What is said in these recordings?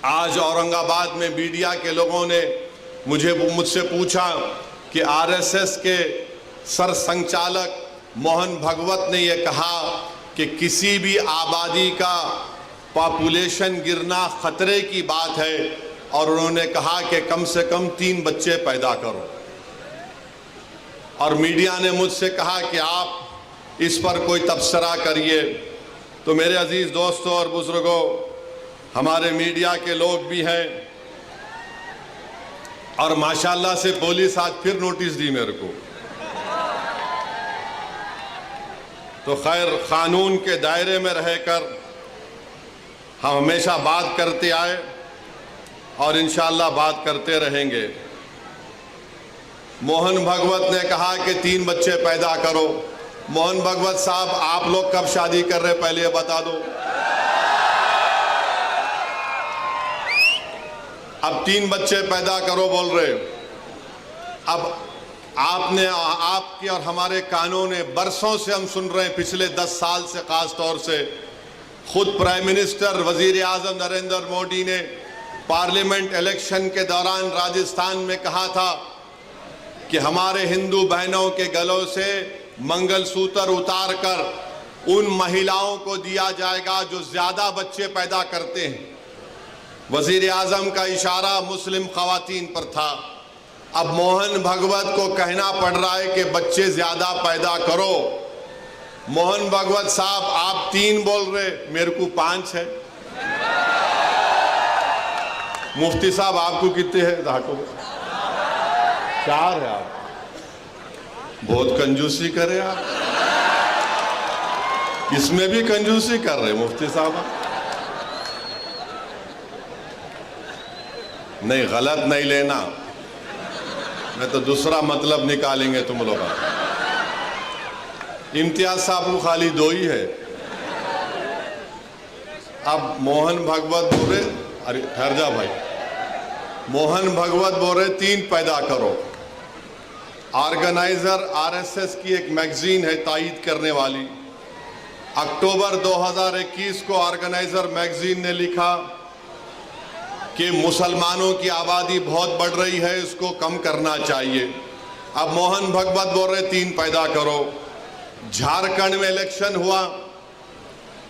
आज औरंगाबाद में मीडिया के लोगों ने मुझसे पूछा कि आरएसएस के सरसंघचालक मोहन भागवत ने यह कहा कि किसी भी आबादी का पॉपुलेशन गिरना खतरे की बात है और उन्होंने कहा कि कम से कम 3 बच्चे पैदा करो। और मीडिया ने मुझसे कहा कि आप इस पर कोई तबसरा करिए। तो मेरे अजीज दोस्तों और बुजुर्गों, हमारे मीडिया के लोग भी हैं और माशाल्लाह से पुलिस आज फिर नोटिस दी मेरे को। तो खैर, कानून के दायरे में रहकर हम हमेशा बात करते आए और इंशाअल्लाह बात करते रहेंगे। मोहन भागवत ने कहा कि 3 बच्चे पैदा करो। मोहन भागवत साहब, आप लोग कब शादी कर रहे पहले ये बता दो। अब 3 बच्चे पैदा करो बोल रहे। अब आपके और हमारे कानून ने बरसों से हम सुन रहे हैं, पिछले 10 साल से खास तौर से खुद प्राइम मिनिस्टर वजीर आजम नरेंद्र मोदी ने पार्लियामेंट इलेक्शन के दौरान राजस्थान में कहा था कि हमारे हिंदू बहनों के गलों से मंगलसूत्र उतारकर उन महिलाओं को दिया जाएगा जो ज्यादा बच्चे पैदा करते हैं। वजीर आजम का इशारा मुस्लिम खवातीन पर था। अब मोहन भागवत को कहना पड़ रहा है कि बच्चे ज्यादा पैदा करो। मोहन भागवत साहब, आप 3 बोल रहे, मेरे को 5 है। मुफ्ती साहब, आपको कितने हैं? 4 है। आप बहुत कंजूसी करे, आप इसमें भी कंजूसी कर रहे मुफ्ती साहब। नहीं, गलत नहीं लेना, मैं तो दूसरा मतलब निकालेंगे तुम लोग। इम्तियाज साहब को खाली 2 ही है। अब मोहन भागवत बोल रहे, अरे ठहर जा भाई, मोहन भागवत बोल रहे 3 पैदा करो। ऑर्गेनाइजर आरएसएस की एक मैगजीन है तायीद करने वाली। अक्टूबर 2021 को ऑर्गेनाइजर मैगजीन ने लिखा कि मुसलमानों की आबादी बहुत बढ़ रही है, इसको कम करना चाहिए। अब मोहन भागवत बोल रहे 3 पैदा करो। झारखंड में इलेक्शन हुआ,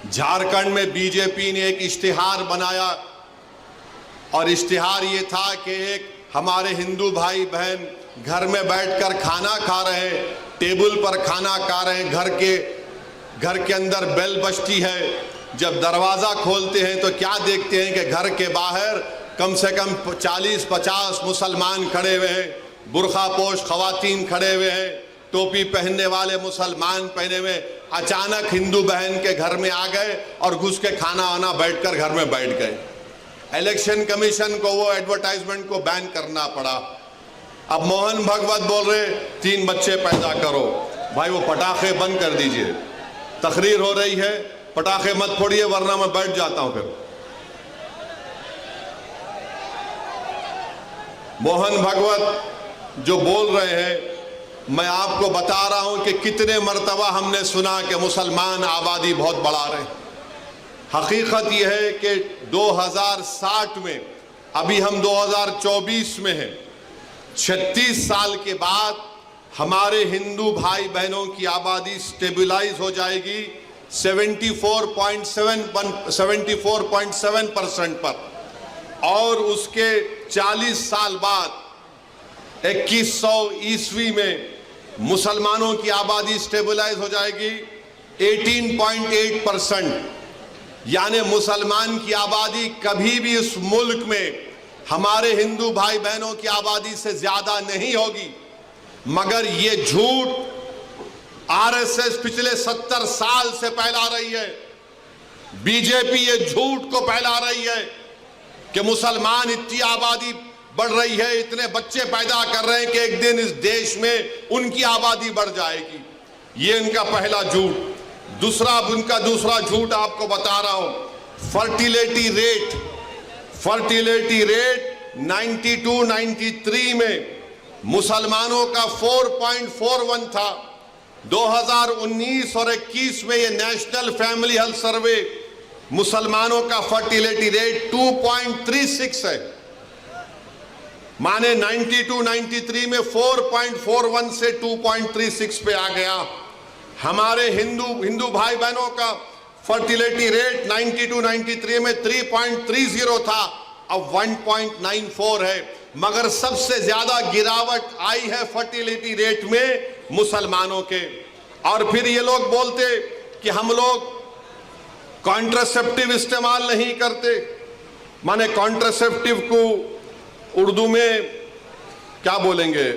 झारखंड में बीजेपी ने एक इश्तिहार बनाया और इश्तिहार ये था कि एक हमारे हिंदू भाई बहन घर में बैठकर खाना खा रहे, टेबल पर खाना खा रहे, घर के अंदर बेल बजती है। जब दरवाजा खोलते हैं तो क्या देखते हैं कि घर के बाहर कम से कम 40-50 मुसलमान खड़े हुए हैं, बुर्खा पोश खवातीन खड़े हुए हैं, टोपी पहनने वाले मुसलमान पहने हुए। अचानक हिंदू बहन के घर में आ गए और घुस के खाना वाना बैठकर घर में बैठ गए। इलेक्शन कमीशन को वो एडवर्टाइजमेंट को बैन करना पड़ा। अब मोहन भागवत बोल रहे 3 बच्चे पैदा करो। भाई, वो पटाखे बंद कर दीजिए, तकरीर हो रही है, पटाखे मत फोड़िए वरना मैं बैठ जाता हूं फिर। मोहन भागवत जो बोल रहे हैं, मैं आपको बता रहा हूं कि कितने मर्तबा हमने सुना कि मुसलमान आबादी बहुत बढ़ा रहे हैं। हकीकत यह है कि 2060 में, अभी हम 2024 में हैं, 36 साल के बाद हमारे हिंदू भाई बहनों की आबादी स्टेबलाइज हो जाएगी 74.7% पर, और उसके 40 साल बाद 2100 ईस्वी में मुसलमानों की आबादी स्टेबलाइज हो जाएगी 18.8%। यानी मुसलमान की आबादी कभी भी इस मुल्क में हमारे हिंदू भाई बहनों की आबादी से ज्यादा नहीं होगी। मगर ये झूठ आरएसएस पिछले 70 साल से फैला रही है। बीजेपी ये झूठ को फैला रही है कि मुसलमान इतनी आबादी बढ़ रही है, इतने बच्चे पैदा कर रहे हैं कि एक दिन इस देश में उनकी आबादी बढ़ जाएगी। ये इनका पहला झूठ। उनका दूसरा झूठ आपको बता रहा हूं। फर्टिलिटी रेट 92-93 में मुसलमानों का 4.41 था। 2019 और 21 में ये नेशनल फैमिली हेल्थ सर्वे मुसलमानों का फर्टिलिटी रेट 2.36 2.36 है, माने 92-93 में 4.41 से 2.36 पे आ गया। हमारे हिंदू भाई बहनों का फर्टिलिटी रेट 92-93 में 3.30 था, अब 1.94 है। मगर सबसे ज्यादा गिरावट आई है फर्टिलिटी रेट में मुसलमानों के। और फिर ये लोग बोलते कि हम लोग कॉन्ट्रासेप्टिव इस्तेमाल नहीं करते, माने कॉन्ट्रासेप्टिव को उर्दू में क्या बोलेंगे,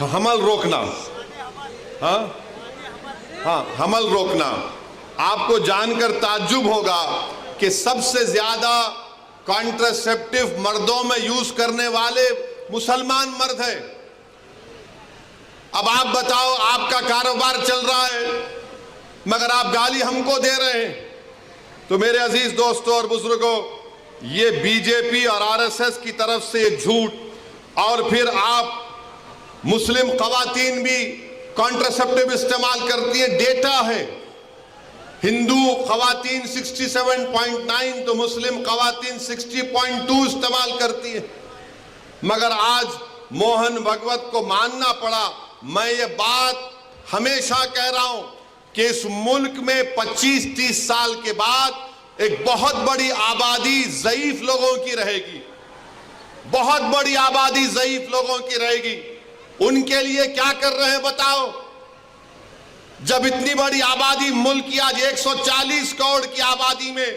हमल रोकना। हाँ, हमल रोकना। आपको जानकर ताज्जुब होगा कि सबसे ज्यादा कॉन्ट्रासेप्टिव मर्दों में यूज करने वाले मुसलमान मर्द हैं। अब आप बताओ, आपका कारोबार चल रहा है मगर आप गाली हमको दे रहे हैं। तो मेरे अजीज दोस्तों और बुजुर्गों, ये बीजेपी और आरएसएस की तरफ से झूठ, और फिर आप मुस्लिम खवातीन भी कॉन्ट्रासेप्टिव इस्तेमाल करती है, डेटा है। हिंदू खवातीन 67.9 तो मुस्लिम खवातीन 60.2 इस्तेमाल करती है। मगर आज मोहन भगवत को मानना पड़ा। मैं ये बात हमेशा कह रहा हूं कि इस मुल्क में 25-30 साल के बाद एक बहुत बड़ी आबादी ज़ईफ लोगों की रहेगी, बहुत बड़ी आबादी ज़ईफ लोगों की रहेगी। उनके लिए क्या कर रहे हैं बताओ? जब इतनी बड़ी आबादी, मुल्क की आज 140 करोड़ की आबादी में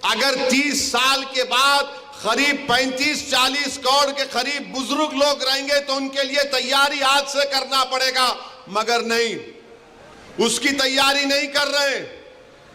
अगर 30 साल के बाद करीब 35-40 करोड़ के करीब बुजुर्ग लोग रहेंगे तो उनके लिए तैयारी आज से करना पड़ेगा। मगर नहीं, उसकी तैयारी नहीं कर रहे हैं।